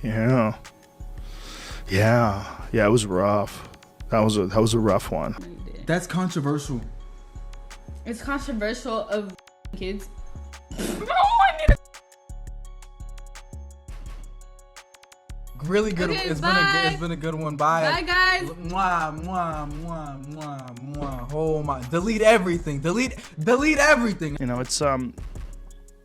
Yeah. Yeah, it was rough. That was a rough one. That's controversial. It's controversial of kids. Really good. Okay, It's been a good one. Bye. Bye, guys. Mwah, mwah, mwah, mwah, mwah. Oh my! Delete everything. Delete everything. You know, it's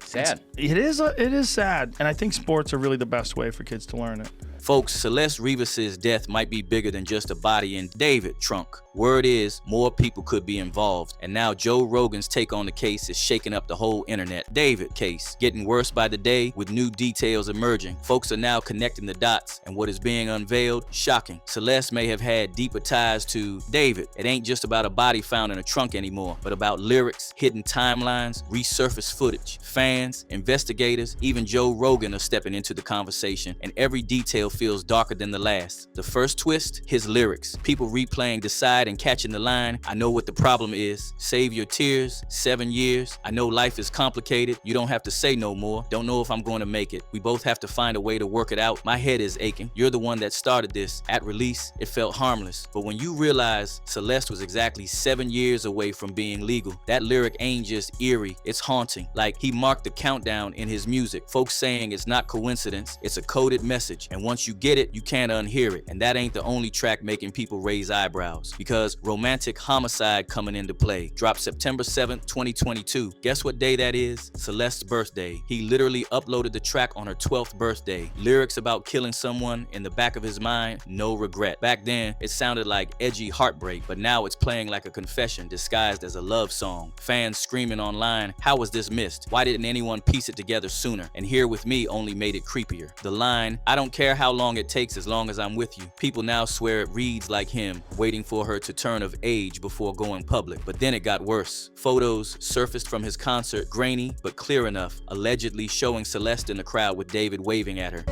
Sad. It is sad, and I think sports are really the best way for kids to learn it. Folks, Celeste Rivas' death might be bigger than just a body in David trunk. Word is, more people could be involved, and now Joe Rogan's take on the case is shaking up the whole internet. David case, getting worse by the day with new details emerging. Folks are now connecting the dots, and what is being unveiled, shocking. Celeste may have had deeper ties to David. It ain't just about a body found in a trunk anymore, but about lyrics, hidden timelines, resurfaced footage. Fans, investigators, even Joe Rogan are stepping into the conversation, and every detail feels darker than the last. The first twist, his lyrics. People replaying Decide and catching the line. I know what the problem is. Save your tears. 7 years. I know life is complicated. You don't have to say no more. Don't know if I'm going to make it. We both have to find a way to work it out. My head is aching. You're the one that started this. At release, it felt harmless. But when you realize Celeste was exactly 7 years away from being legal, that lyric ain't just eerie. It's haunting. Like he marked the countdown in his music. Folks saying it's not coincidence. It's a coded message. And once you get it, you can't unhear it. And that ain't the only track making people raise eyebrows, because Romantic Homicide coming into play. Dropped September 7th, 2022. Guess what day that is? Celeste's birthday. He literally uploaded the track on her 12th birthday. Lyrics about killing someone, in the back of his mind, no regret. Back then, it sounded like edgy heartbreak, but now it's playing like a confession disguised as a love song. Fans screaming online, how was this missed? Why didn't anyone piece it together sooner? And Here With Me only made it creepier. The line, I don't care how long it takes as long as I'm with you. People now swear it reads like him, waiting for her to turn of age before going public. But then it got worse. Photos surfaced from his concert, grainy but clear enough, allegedly showing Celeste in the crowd with David waving at her.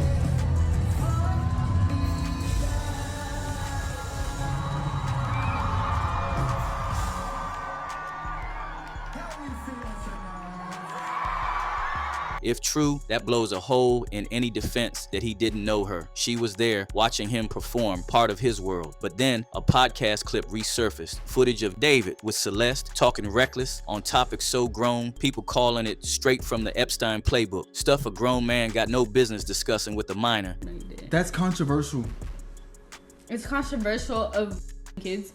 If true, that blows a hole in any defense that he didn't know her. She was there watching him perform, part of his world. But then a podcast clip resurfaced, footage of David with Celeste talking reckless on topics so grown, people calling it straight from the Epstein playbook. Stuff a grown man got no business discussing with a minor. That's controversial. It's controversial of kids.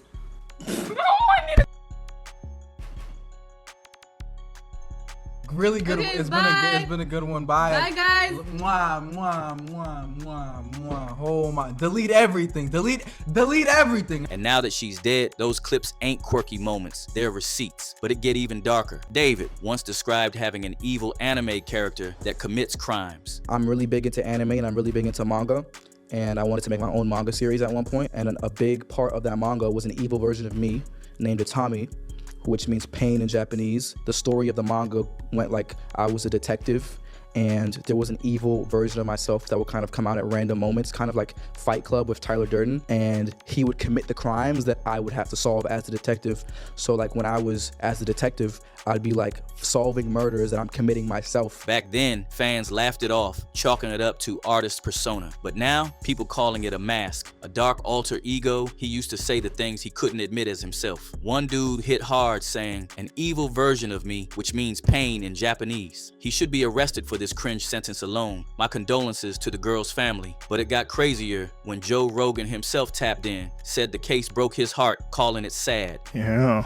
Really good. Okay, It's been a good one. Bye. Bye, guys. Mwah, mwah, mwah, mwah, mwah. Oh my! Delete everything. Delete everything. And now that she's dead, those clips ain't quirky moments, they're receipts. But it get even darker. David once described having an evil anime character that commits crimes. I'm really big into anime and I'm really big into manga. And I wanted to make my own manga series at one point. And a big part of that manga was an evil version of me named Atami, which means pain in Japanese. The story of the manga went like I was a detective and there was an evil version of myself that would kind of come out at random moments, kind of like Fight Club with Tyler Durden, and he would commit the crimes that I would have to solve as a detective. So like when I was as a detective, I'd be like solving murders that I'm committing myself. Back then, fans laughed it off, chalking it up to artist persona. But now, people calling it a mask, a dark alter ego. He used to say the things he couldn't admit as himself. One dude hit hard saying, an evil version of me, which means pain in Japanese. He should be arrested for this cringe sentence alone. My condolences to the girl's family. But it got crazier when Joe Rogan himself tapped in, said the case broke his heart, calling it sad. Yeah,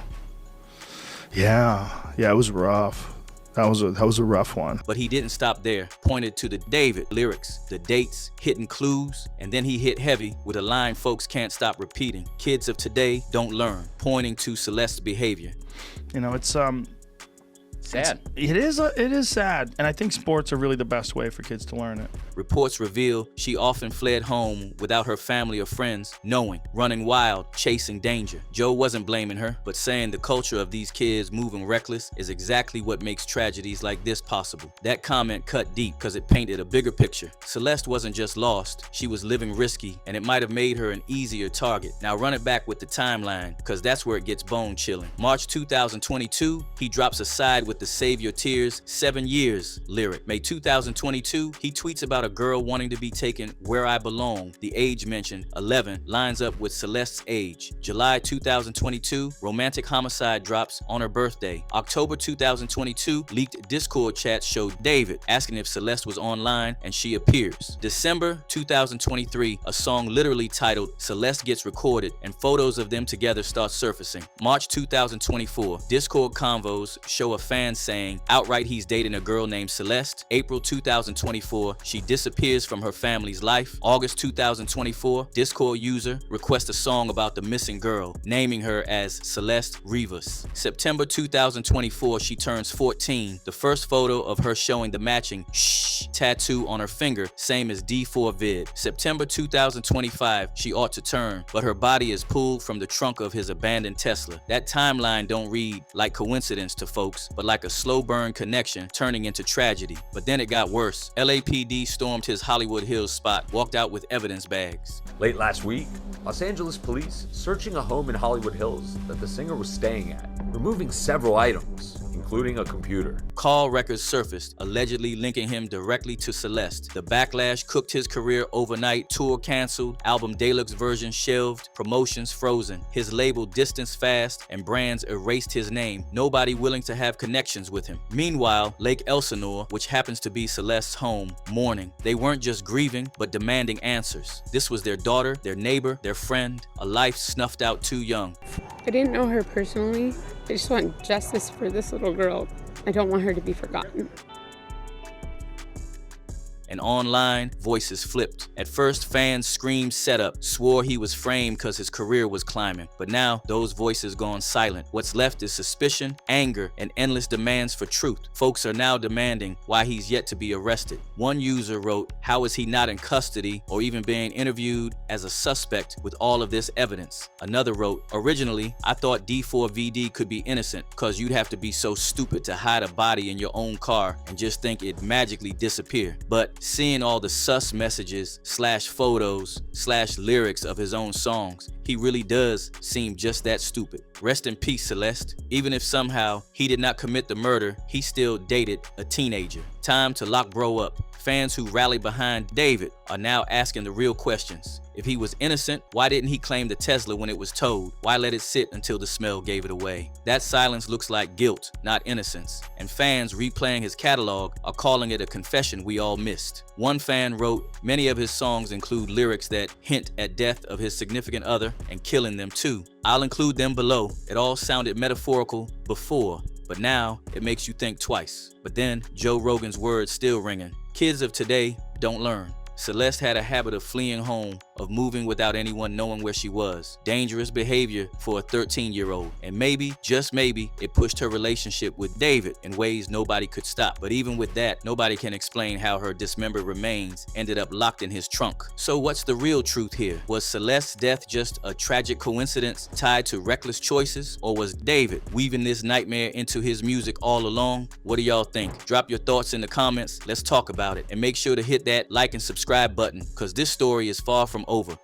it was rough. That was a rough one. But he didn't stop there. Pointed to the David lyrics, the dates, hidden clues, and then he hit heavy with a line folks can't stop repeating. Kids of today don't learn, pointing to Celeste's behavior. You know, it's sad. It is sad, and I think sports are really the best way for kids to learn it. Reports reveal she often fled home without her family or friends knowing, running wild, chasing danger. Joe wasn't blaming her, but saying the culture of these kids moving reckless is exactly what makes tragedies like this possible. That comment cut deep because it painted a bigger picture. Celeste wasn't just lost, she was living risky, and it might have made her an easier target. Now run it back with the timeline, because that's where it gets bone chilling. March 2022, he drops a side with the Save Your Tears 7 years lyric. May 2022, he tweets about about a girl wanting to be taken where I belong. The age mentioned, 11, lines up with Celeste's age. July 2022, romantic homicide drops on her birthday. October 2022, leaked Discord chats showed David asking if Celeste was online, and she appears. December 2023, a song literally titled Celeste Gets Recorded, and photos of them together start surfacing. March 2024, Discord convos show a fan saying outright he's dating a girl named Celeste. April 2024, she disappears from her family's life. August 2024, Discord user requests a song about the missing girl, naming her as Celeste Rivas. September 2024, she turns 14. The first photo of her showing the matching shh tattoo on her finger, same as D4vd. September 2025, she ought to turn, but her body is pulled from the trunk of his abandoned Tesla. That timeline don't read like coincidence to folks, but like a slow burn connection turning into tragedy. But then it got worse. LAPD stormed his Hollywood Hills spot, walked out with evidence bags. Late last week, Los Angeles police searching a home in Hollywood Hills that the singer was staying at, removing several items, including a computer. Call records surfaced, allegedly linking him directly to Celeste. The backlash cooked his career overnight. Tour canceled, album deluxe version shelved, promotions frozen. His label distanced fast, and brands erased his name. Nobody willing to have connections with him. Meanwhile, Lake Elsinore, which happens to be Celeste's home, mourning. They weren't just grieving, but demanding answers. This was their daughter, their neighbor, their friend, a life snuffed out too young. I didn't know her personally. I just want justice for this little girl. I don't want her to be forgotten. And online, voices flipped. At first, fans screamed setup, swore he was framed because his career was climbing. But now, those voices gone silent. What's left is suspicion, anger, and endless demands for truth. Folks are now demanding why he's yet to be arrested. One user wrote, how is he not in custody or even being interviewed as a suspect with all of this evidence? Another wrote, originally, I thought D4vd could be innocent because you'd have to be so stupid to hide a body in your own car and just think it'd magically disappear. But seeing all the sus messages / photos / lyrics of his own songs, he really does seem just that stupid. Rest in peace, Celeste. Even if somehow he did not commit the murder, he still dated a teenager. Time to lock bro up. Fans who rallied behind David are now asking the real questions. If he was innocent, why didn't he claim the Tesla when it was towed? Why let it sit until the smell gave it away? That silence looks like guilt, not innocence. And fans replaying his catalog are calling it a confession we all missed. One fan wrote, many of his songs include lyrics that hint at death of his significant other and killing them too. I'll include them below. It all sounded metaphorical before, but now it makes you think twice. But then Joe Rogan's words still ringing. Kids of today don't learn. Celeste had a habit of fleeing home, of moving without anyone knowing where she was. Dangerous behavior for a 13-year-old. And maybe, just maybe, it pushed her relationship with David in ways nobody could stop. But even with that, nobody can explain how her dismembered remains ended up locked in his trunk. So what's the real truth here? Was Celeste's death just a tragic coincidence tied to reckless choices? Or was David weaving this nightmare into his music all along? What do y'all think? Drop your thoughts in the comments. Let's talk about it. And make sure to hit that like and subscribe button, because this story is far from over.